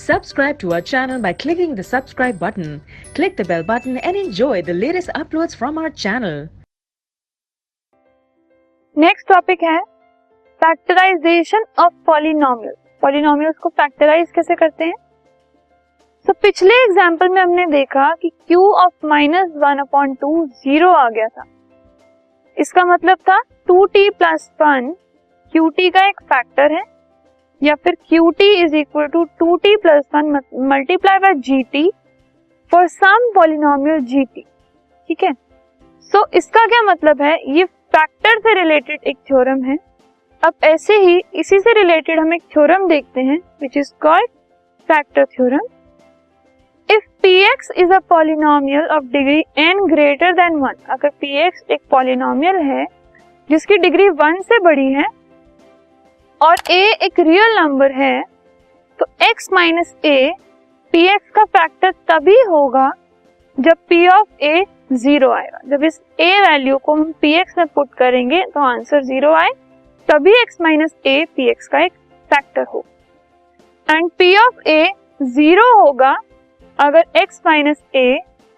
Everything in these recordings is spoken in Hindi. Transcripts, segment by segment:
Subscribe to our channel by clicking the subscribe button. Click the bell button and enjoy the latest uploads from our channel. Next topic है फैक्टराइजेशन ऑफ पॉलिनोमियल। पॉलिनोमियल्स को फैक्टराइज कैसे करते हैं? तो पिछले एग्जांपल में हमने देखा कि q ऑफ -1/2 0 आ गया था। इसका मतलब था 2t + 1 qt का एक फैक्टर है, या फिर qt is equal to 2t + 1 multiply by gt for some polynomial gt। ठीक है, सो इसका क्या मतलब है? ये फैक्टर से रिलेटेड एक थ्योरम है। अब ऐसे ही इसी से रिलेटेड हम एक थ्योरम देखते हैं which is called factor theorem. If px is a polynomial of degree n greater than 1, अगर px एक पॉलिनोमियल है जिसकी डिग्री 1 से बड़ी है और a एक रियल नंबर है, तो x माइनस a px का फैक्टर तभी होगा जब p ऑफ a 0 आएगा। जब इस a वैल्यू को हम px में पुट करेंगे तो आंसर 0 आए, तभी x माइनस a px का एक फैक्टर हो। एंड p ऑफ a 0 होगा अगर x माइनस a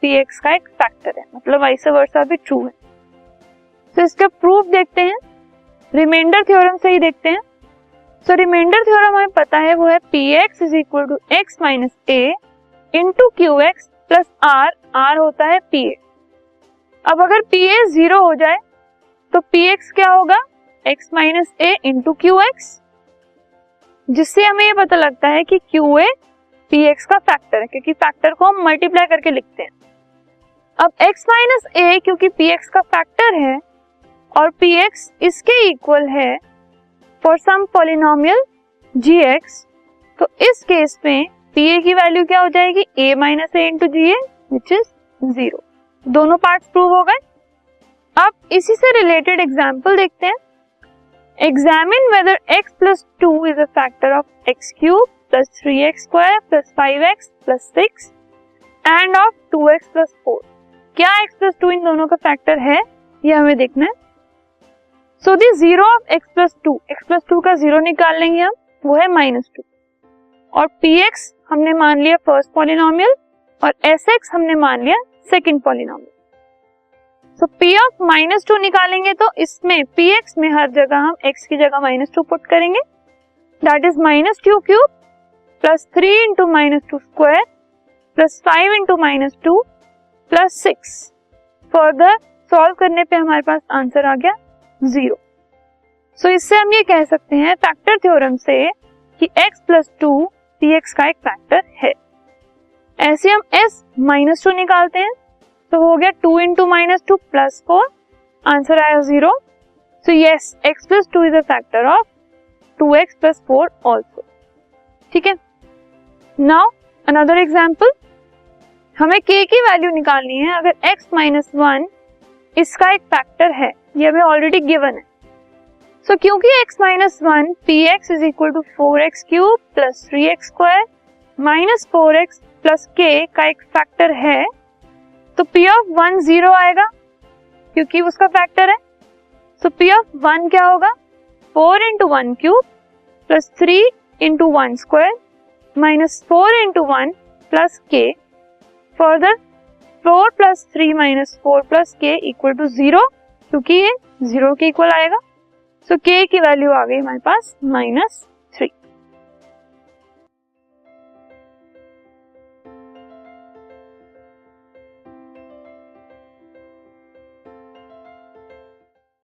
px का एक फैक्टर है, मतलब वाइस वर्सा भी ट्रू है। तो इसका प्रूफ देखते हैं, रिमाइंडर थ्योरम से ही देखते हैं। सो रिमाइंडर थ्योरम हमें पता है, वो है px is equal to x minus a into qx plus r, r होता है pa। अब अगर pa 0 हो जाए तो px क्या होगा? x minus a into qx, जिससे हमें ये पता लगता है कि qa px का फैक्टर है, क्योंकि फैक्टर को हम मल्टीप्लाई करके लिखते हैं। अब x माइनस a क्योंकि px का फैक्टर है और px इसके इक्वल है फॉर सम पॉलिनोमियल gx, तो इस केस में pa की वैल्यू क्या हो जाएगी? a minus a into ga which is 0। दोनों पार्ट्स प्रूव हो गए। अब इसी से रिलेटेड एग्जांपल देखते हैं। Examine whether x plus 2 is a factor of x cube plus 3x square plus 5x plus 6 and of 2x plus 4। क्या x प्लस 2 इन दोनों का फैक्टर है, ये हमें देखना है। सो दी 0 of x plus 2, x plus 2 का 0 निकाल लेंगे हम, वो है -2। और px हमने मान लिया फर्स्ट पॉलिनोमियल और sx हमने मान लिया second polynomial. So p of -2 निकालेंगे तो इसमें px में हर जगह हम x की जगह -2 पुट करेंगे, that is -2 cube plus 3 into -2 square plus 5 into -2 plus 6। Further solve करने पे हमारे पास आंसर आ गया 0। सो इससे हम ये कह सकते हैं फैक्टर थ्योरम से कि x प्लस 2 px का एक फैक्टर है। ऐसे हम s -2 निकालते हैं तो हो गया 2 इंटू -2 प्लस 4, आंसर आया 0। So yes, x plus 2 is a factor of 2x plus 4 also. ठीक है, नाउ अनदर एग्जाम्पल। हमें k की वैल्यू निकालनी है अगर x माइनस 1 इसका एक फैक्टर है, ये हमें ऑलरेडी गिवन है। सो क्योंकि x minus 1 px is equal to 4x cube plus 3x square minus 4x plus k का एक फैक्टर है, तो p ऑफ 1 0 आएगा क्योंकि उसका फैक्टर है। सो p ऑफ 1 क्या होगा? 4 into 1 cube plus 3 into 1 square minus 4 into 1 plus k। Further 4 plus 3 minus 4 plus k equal to 0, क्योंकि ये 0 के इक्वल आएगा। सो k की वैल्यू आ गई हमारे पास -1।